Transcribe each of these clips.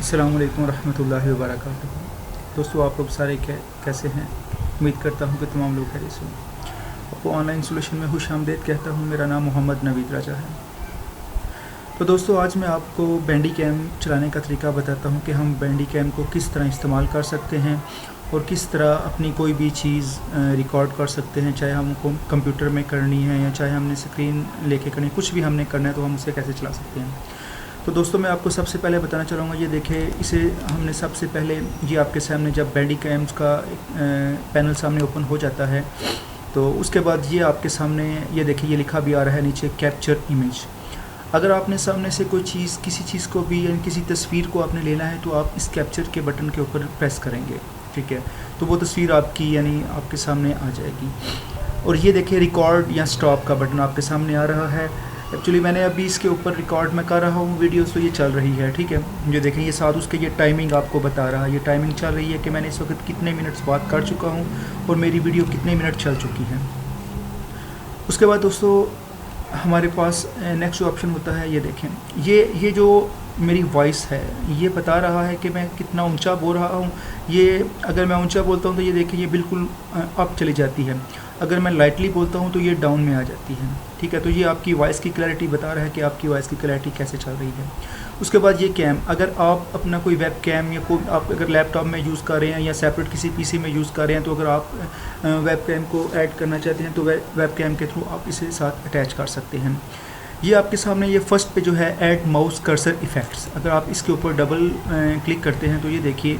अस्सलाम वालेकुम रहमतुल्लाहि व बरकातुहू। दोस्तों, आप लोग सारे कैसे हैं? उम्मीद करता हूँ कि तमाम लोग खैरियत से हों। आपको ऑनलाइन सोल्यूशन में खुश आमदीद कहता हूँ। मेरा नाम मोहम्मद नवीद राजा है। तो दोस्तों, आज मैं आपको बैंडी कैम चलाने का तरीका बताता हूँ कि हम बैंडी कैम को किस तरह इस्तेमाल कर सकते हैं और किस तरह अपनी कोई भी चीज़ रिकॉर्ड कर सकते हैं, चाहे हमको कंप्यूटर में करनी है या चाहे हमने स्क्रीन लेके करनी, कुछ भी हमने करना है तो हम उसे कैसे चला सकते हैं। तो दोस्तों, मैं आपको सबसे पहले बताना चाहूँगा, ये देखिए, इसे हमने सबसे पहले ये आपके सामने जब बैंडी कैम्स का पैनल सामने ओपन हो जाता है तो उसके बाद ये आपके सामने ये देखिए, ये लिखा भी आ रहा है नीचे कैप्चर इमेज। अगर आपने सामने से कोई चीज़, किसी चीज़ को भी यानी किसी तस्वीर को आपने लेना है तो आप इस कैप्चर के बटन के ऊपर प्रेस करेंगे, ठीक है, तो वो तस्वीर आपकी यानी आपके सामने आ जाएगी। और ये देखिए, रिकॉर्ड या स्टॉप का बटन आपके सामने आ रहा है। एक्चुअली मैंने अभी इसके ऊपर रिकॉर्ड में कर रहा हूँ वीडियो, तो ये चल रही है, ठीक है। ये देखें, ये साथ उसके ये टाइमिंग आपको बता रहा है, ये टाइमिंग चल रही है कि मैंने इस वक्त कितने मिनट्स बात कर चुका हूँ और मेरी वीडियो कितने मिनट चल चुकी है। उसके बाद दोस्तों, हमारे पास नेक्स्ट जो ऑप्शन होता है, ये देखें, ये जो मेरी वॉइस है ये बता रहा है कि मैं कितना ऊंचा बोल रहा हूँ। ये अगर मैं ऊंचा बोलता हूँ तो ये देखिए, ये बिल्कुल अप चली जाती है। अगर मैं लाइटली बोलता हूँ तो ये डाउन में आ जाती है, ठीक है। तो ये आपकी वॉइस की क्लैरिटी बता रहा है कि आपकी वॉइस की क्लैरिटी कैसे चल रही है। उसके बाद ये कैम, अगर आप अपना कोई वेब कैम या कोई आप अगर लैपटॉप में यूज़ कर रहे हैं या सेपरेट किसी पीसी में यूज़ कर रहे हैं, तो अगर आप वेब कैम को ऐड करना चाहते हैं तो वेब कैम के थ्रू आप इसे साथ अटैच कर सकते हैं। ये आपके सामने ये फर्स्ट पे जो है ऐड माउस कर्सर इफ़ेक्ट्स, अगर आप इसके ऊपर डबल क्लिक करते हैं तो ये देखिए,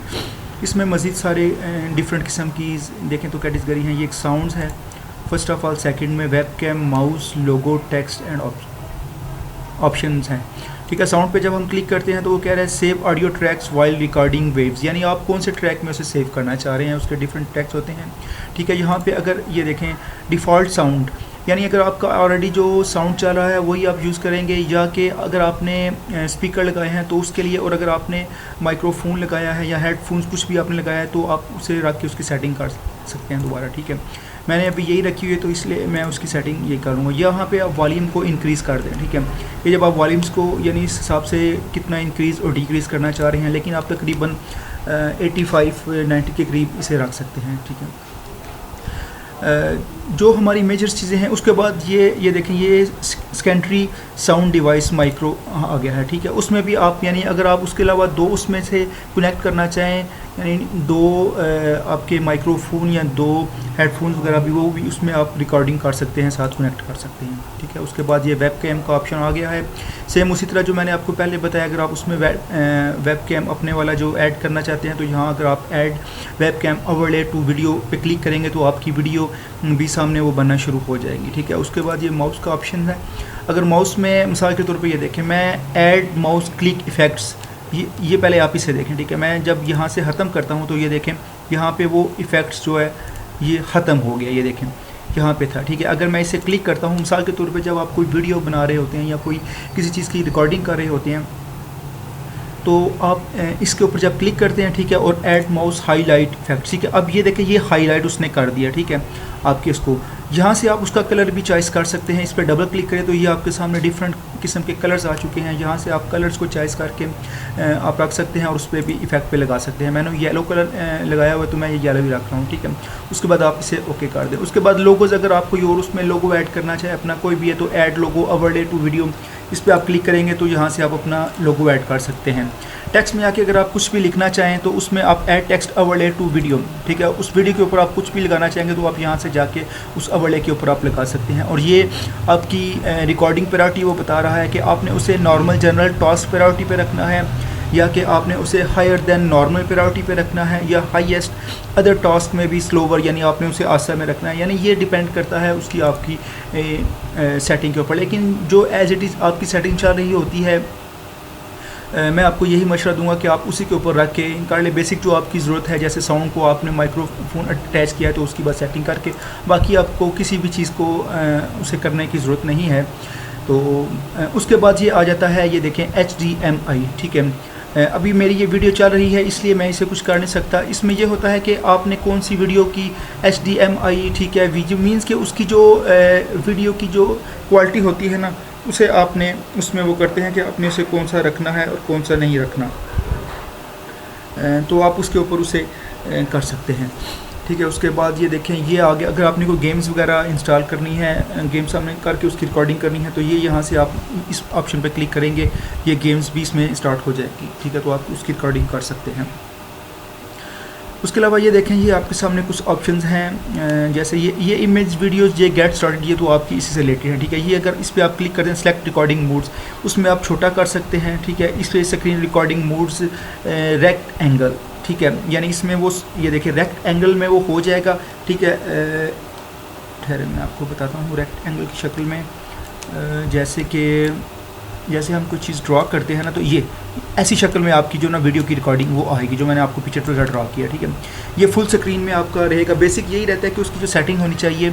इसमें मज़ीद सारे डिफरेंट किस्म की देखें तो कैटेगरी हैं। ये एक साउंड्स है फर्स्ट ऑफ ऑल, सेकंड में webcam, mouse, logo, text and options हैं, ठीक है। साउंड पे जब हम क्लिक करते हैं तो वो कह रहा है save audio tracks while recording waves, यानी आप कौन से ट्रैक में उसे सेव करना चाह रहे हैं, उसके डिफरेंट ट्रैक्स होते हैं, ठीक है। यहाँ पे अगर ये देखें डिफ़ॉल्ट साउंड, यानी अगर आपका ऑलरेडी जो साउंड चल रहा है वही आप यूज़ करेंगे, या कि अगर आपने स्पीकर लगाए हैं तो उसके लिए, और अगर आपने माइक्रोफोन लगाया है या हेडफोन्स कुछ भी आपने लगाया है तो आप उसे रख के उसकी सेटिंग कर सकते हैं दोबारा, ठीक है। मैंने अभी यही रखी हुई है तो इसलिए मैं उसकी सेटिंग ये करूँगा। यहाँ पे आप वॉल्यूम को इंक्रीज़ कर दें, ठीक है। ये जब आप वॉल्यूम्स को यानी इस हिसाब से कितना इंक्रीज़ और डिक्रीज़ करना चाह रहे हैं, लेकिन आप तकरीबन 85-90 के करीब इसे रख सकते हैं, ठीक है। जो हमारी मेजर चीज़ें हैं, उसके बाद ये देखें, ये सेकेंडरी साउंड डिवाइस माइक्रो आ गया है, ठीक है। उसमें भी आप यानी अगर आप उसके अलावा दो उसमें से कनेक्ट करना चाहें, यानी दो आपके माइक्रोफोन या दो हेडफोन्स वगैरह भी, वो भी उसमें आप रिकॉर्डिंग कर सकते हैं, साथ कनेक्ट कर सकते हैं, ठीक है। उसके बाद ये वेब कैम का ऑप्शन आ गया है। सेम उसी तरह जो मैंने आपको पहले बताया, अगर आप उसमें वेब कैम अपने वाला जो ऐड करना चाहते हैं तो यहाँ अगर आप add webcam overlay to video पे क्लिक करेंगे तो आपकी वीडियो भी सामने वो बनना शुरू हो जाएगी, ठीक है। उसके बाद ये माउस का ऑप्शन है। अगर माउस में मिसाल के तौर पे ये देखें, मैं ऐड माउस क्लिक इफ़ेक्ट्स, ये पहले आप इसे देखें, ठीक है। मैं जब यहाँ से ख़त्म करता हूँ तो ये देखें, यहाँ पे वो इफ़ेक्ट्स जो है ये ख़त्म हो गया, ये देखें यहाँ पे था, ठीक है। अगर मैं इसे क्लिक करता हूँ, मिसाल के तौर पे जब आप कोई वीडियो बना रहे होते हैं या कोई किसी चीज़ की रिकॉर्डिंग कर रहे होते हैं तो आप इसके ऊपर जब क्लिक करते हैं, ठीक है, और ऐड माउस हाईलाइट इफेक्ट, ठीक है। अब ये देखें, ये हाईलाइट उसने कर दिया, ठीक है। आपके इसको यहाँ से आप उसका कलर भी चॉइस कर सकते हैं। इस पर डबल क्लिक करें तो ये आपके सामने डिफरेंट किस्म के कलर्स आ चुके हैं। यहाँ से आप कलर्स को चॉइस करके आप रख सकते हैं और उस पर भी इफेक्ट पे लगा सकते हैं। मैंने येलो कलर लगाया हुआ है तो मैं ये येलो ही रख रहा हूँ, ठीक है। उसके बाद आप इसे ओके कर दें। उसके बाद लोगोज, अगर आप कोई और उसमें लोगो ऐड करना चाहे अपना कोई भी है तो add logo overlay to video, इस पर आप क्लिक करेंगे तो यहाँ से आप अपना लोगो ऐड कर सकते हैं। टेक्स्ट में आके अगर आप कुछ भी लिखना चाहें तो उसमें आप add text overlay to video, ठीक है, उस वीडियो के ऊपर आप कुछ भी लगाना चाहेंगे तो आप यहाँ से जाके उस ओवरले के ऊपर आप लगा सकते हैं। और ये आपकी रिकॉर्डिंग प्रायोरिटी वो बता रहा है कि आपने उसे नॉर्मल जनरल टास्क प्रायोरिटी पे रखना है, या कि आपने उसे हायर देन नॉर्मल प्रायोरिटी पे रखना है, या हाईएस्ट अदर टास्क में भी स्लोवर, यानी आपने उसे आसा में रखना है। यानी ये डिपेंड करता है उसकी आपकी सेटिंग के ऊपर। लेकिन जो एज इट इज़ आपकी सेटिंग चल रही होती है, मैं आपको यही मशवरा दूंगा कि आप उसी के ऊपर रख के कर ले। बेसिक जो आपकी ज़रूरत है, जैसे साउंड को आपने माइक्रोफोन अटैच किया है तो उसकी बस सेटिंग करके, बाकी आपको किसी भी चीज़ को उसे करने की ज़रूरत नहीं है। तो उसके बाद ये आ जाता है, ये देखें HDMI, ठीक है। अभी मेरी ये वीडियो चल रही है इसलिए मैं इसे कुछ कर नहीं सकता। इसमें ये होता है कि आपने कौन सी वीडियो की HDMI, ठीक है, वीडियो मीन्स कि उसकी जो वीडियो की जो क्वालिटी होती है ना, उसे आपने उसमें वो करते हैं कि आपने उसे कौन सा रखना है और कौन सा नहीं रखना। तो आप उसके ऊपर उसे कर सकते हैं। ठीक है, उसके बाद ये देखें, ये आगे अगर आपने कोई गेम्स वगैरह इंस्टॉल करनी है, गेम्स हमने करके उसकी रिकॉर्डिंग करनी है, तो ये यहाँ से आप इस ऑप्शन पे क्लिक करेंगे, ये गेम्स भी इसमें स्टार्ट हो जाएगी। ठीक है, तो आप उसकी रिकॉर्डिंग कर सकते हैं। उसके अलावा ये देखें, ये आपके सामने कुछ ऑप्शंस हैं, जैसे ये इमेज वीडियोस, ये गेट स्टार्टेड, ये तो आपकी इसी से रिलेटेड है। ठीक है, ये अगर इस पर आप क्लिक करते हैं सेलेक्ट रिकॉर्डिंग मोड्स, उसमें आप छोटा कर सकते हैं। ठीक है, इस पर screen recording modes rectangle, ठीक है, यानी इसमें वो ये देखिए रेक्ट एंगल में वो हो जाएगा। ठीक है, ठहरे मैं आपको बताता हूँ रेक्ट एंगल की शक्ल में, जैसे हम कोई चीज़ ड्रॉ करते हैं ना, तो ये ऐसी शक्ल में आपकी जो ना वीडियो की रिकॉर्डिंग वो आएगी, जो मैंने आपको पिक्चर पर ड्रॉ किया। ठीक है, ये फुल स्क्रीन में आपका रहेगा। बेसिक यही रहता है कि उसकी जो सेटिंग होनी चाहिए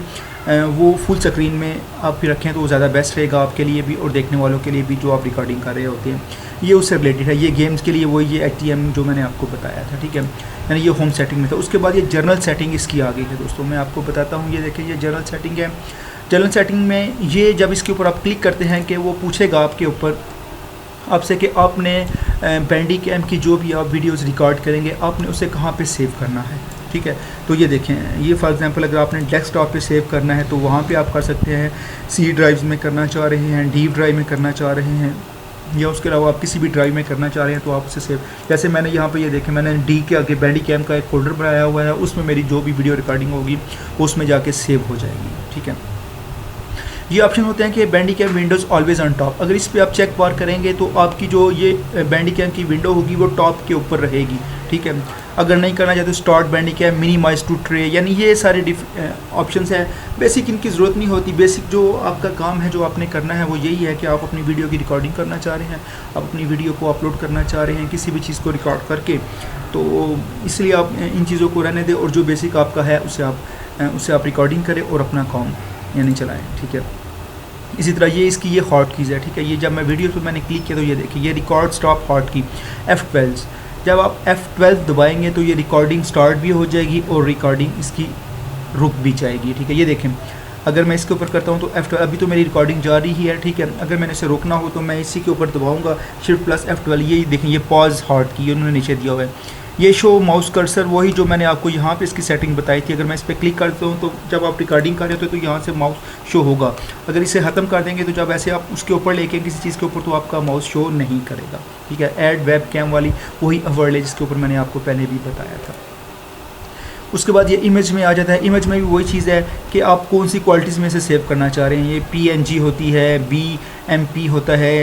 वो फुल स्क्रीन में आप भी रखें तो वो ज़्यादा बेस्ट रहेगा आपके लिए भी और देखने वालों के लिए भी जो आप रिकॉर्डिंग कर रहे होते हैं। ये उससे रिलेटेड है। ये गेम्स के लिए वो ये ATM जो मैंने आपको बताया था। ठीक है, यानी ये होम सेटिंग में था। उसके बाद ये जर्नल सेटिंग इसकी आ गई है दोस्तों, मैं आपको बताता हूँ। ये देखिए, ये जर्नल सेटिंग है। जर्नल सेटिंग में ये जब इसके ऊपर आप क्लिक करते हैं कि वो पूछेगा आपके ऊपर आपसे कि आपने बैंडी कैम की जो भी आप वीडियोस रिकॉर्ड करेंगे आपने उसे कहाँ पे सेव करना है। ठीक है, तो ये देखें, ये फॉर एग्जांपल अगर आपने डेस्कटॉप पे सेव करना है तो वहाँ पे आप कर सकते हैं। C ड्राइव्स में करना चाह रहे हैं, D ड्राइव में करना चाह रहे हैं, या उसके अलावा आप किसी भी ड्राइव में करना चाह रहे हैं तो आप उसे सेव, जैसे मैंने यहाँ पे ये देखें, मैंने D के आगे बैंडी कैम का एक फोल्डर बनाया हुआ है, उसमें मेरी जो भी वीडियो रिकॉर्डिंग होगी उसमें जाके सेव हो जाएगी। ठीक है, ये ऑप्शन होते हैं कि Bandicam windows always on top. अगर इस पर आप चेक बार करेंगे तो आपकी जो ये बैंडी कैम की विंडो होगी वो टॉप के ऊपर रहेगी। ठीक है, अगर नहीं करना चाहते start Bandicam, minimise to tray, यानी ये सारे ऑप्शंस हैं। बेसिक इनकी ज़रूरत नहीं होती। बेसिक जो आपका काम है, जो आपने करना है वो यही है कि आप अपनी वीडियो की रिकॉर्डिंग करना चाह रहे हैं, आप अपनी वीडियो को अपलोड करना चाह रहे हैं किसी भी चीज़ को रिकॉर्ड करके, तो इसलिए आप इन चीज़ों को रहने दें और जो बेसिक आपका है उसे आप रिकॉर्डिंग करें और अपना काम यानी चलाएँ। ठीक है, इसी तरह ये इसकी ये हॉट कीज़ है। ठीक है, ये जब मैं वीडियो पे मैंने क्लिक किया तो ये देखिए, ये रिकॉर्ड स्टॉप हॉट की F12। जब आप F12 दबाएंगे तो ये रिकॉर्डिंग स्टार्ट भी हो जाएगी और रिकॉर्डिंग इसकी रुक भी जाएगी। ठीक है, ये देखें, अगर मैं इसके ऊपर करता हूँ तो F12, अभी तो मेरी रिकॉर्डिंग जारी ही है। ठीक है, अगर मैंने इसे रोकना हो तो मैं इसी के ऊपर दबाऊँगा Shift + F12। ये देखें, ये पॉज हॉट की उन्होंने नीचे दिया हुआ है। ये शो माउस कर्सर, वही जो मैंने आपको यहाँ पे इसकी सेटिंग बताई थी। अगर मैं इस पर क्लिक करता हूँ तो जब आप रिकॉर्डिंग कर रहे होते तो यहाँ से माउस शो होगा। अगर इसे ख़त्म कर देंगे तो जब ऐसे आप उसके ऊपर लेके किसी चीज़ के ऊपर तो आपका माउस शो नहीं करेगा। ठीक है, ऐड वेब कैम वाली वही अवर्ड है जिसके ऊपर मैंने आपको पहले भी बताया था। उसके बाद ये इमेज में आ जाता है। इमेज में भी वही चीज़ है कि आप कौन सी क्वालिटीज़ में से सेव करना चाह रहे हैं। ये PNG होती है, BMP होता है,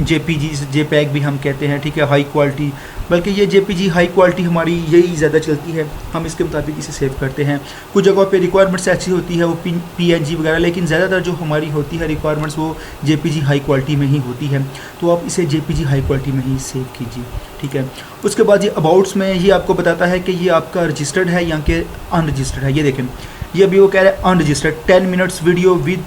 JPG JPEG भी हम कहते हैं। ठीक है, हाई क्वालिटी, बल्कि ये JPG हाई क्वालिटी हमारी यही ज़्यादा चलती है, हम इसके मुताबिक इसे सेव करते हैं। कुछ जगहों पे रिक्वायरमेंट्स ऐसी होती है वो PNG वगैरह, लेकिन ज़्यादातर जो हमारी होती है रिक्वायरमेंट्स वो JPG हाई क्वालिटी में ही होती है, तो आप इसे JPG हाई क्वालिटी में ही सेव कीजिए। ठीक है, उसके बाद ये अबाउट्स में ये आपको बताता है कि ये आपका रजिस्टर्ड है या कि अनरजिस्टर्ड है। ये देखें, ये अभी वो कह रहा है unregistered 10 minutes video with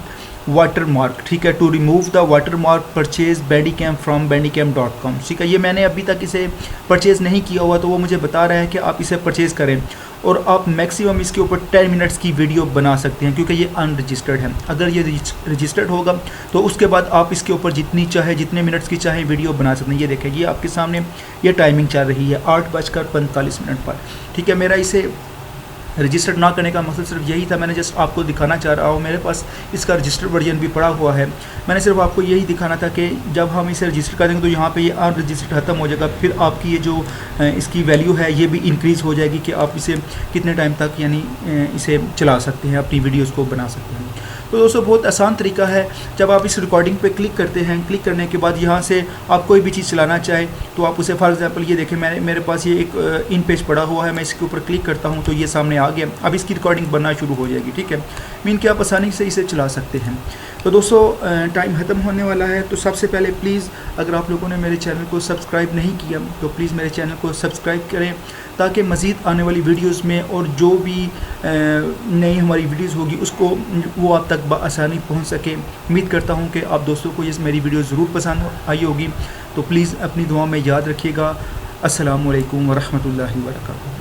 watermark. ठीक है, to remove the watermark purchase Bandicam from bandicam.com। ठीक है, ये मैंने अभी तक इसे परचेज़ नहीं किया हुआ, तो वो मुझे बता रहा है कि आप इसे परचेज़ करें और आप मैक्सिमम इसके ऊपर 10 मिनट्स की वीडियो बना सकते हैं, क्योंकि ये अनरजिस्टर्ड है। अगर ये रजिस्टर्ड होगा तो उसके बाद आप इसके ऊपर जितने मिनट्स की चाहे वीडियो बना सकते हैं। ये देखें, ये आपके सामने ये टाइमिंग चल रही है 8:45 पर। ठीक है, मेरा इसे रजिस्टर्ड ना करने का मकसद सिर्फ यही था, मैंने जस्ट आपको दिखाना चाह रहा हूँ। मेरे पास इसका रजिस्टर्ड वर्जन भी पड़ा हुआ है, मैंने सिर्फ आपको यही दिखाना था कि जब हम इसे रजिस्टर कर देंगे तो यहाँ पे ये अनरजिस्टर्ड ख़त्म हो जाएगा। फिर आपकी ये जो इसकी वैल्यू है ये भी इंक्रीज़ हो जाएगी कि आप इसे कितने टाइम तक यानी इसे चला सकते हैं, अपनी वीडियोज़ को बना सकते हैं। तो दोस्तों बहुत आसान तरीका है। जब आप इस रिकॉर्डिंग पे क्लिक करते हैं, क्लिक करने के बाद यहाँ से आप कोई भी चीज़ चलाना चाहें तो आप उसे, फॉर एग्जांपल ये देखें, मेरे पास ये एक इन पेज पड़ा हुआ है, मैं इसके ऊपर क्लिक करता हूँ तो ये सामने आ गया। अब इसकी रिकॉर्डिंग बनना शुरू हो जाएगी। ठीक है, मीन कि आप आसानी से इसे चला सकते हैं। तो दोस्तों टाइम ख़त्म होने वाला है, तो सबसे पहले प्लीज़ अगर आप लोगों ने मेरे चैनल को सब्सक्राइब नहीं किया तो प्लीज़ मेरे चैनल को सब्सक्राइब करें, ताकि मज़ीद आने वाली वीडियोस में और जो भी नई हमारी वीडियोस होगी उसको वो आप तक आसानी पहुंच सके। उम्मीद करता हूं कि आप दोस्तों को ये मेरी वीडियो ज़रूर पसंद आई होगी। तो प्लीज़ अपनी दुआ में याद रखिएगा। अस्सलामु अलैकुम व रहमतुल्लाहि व बरकातहू।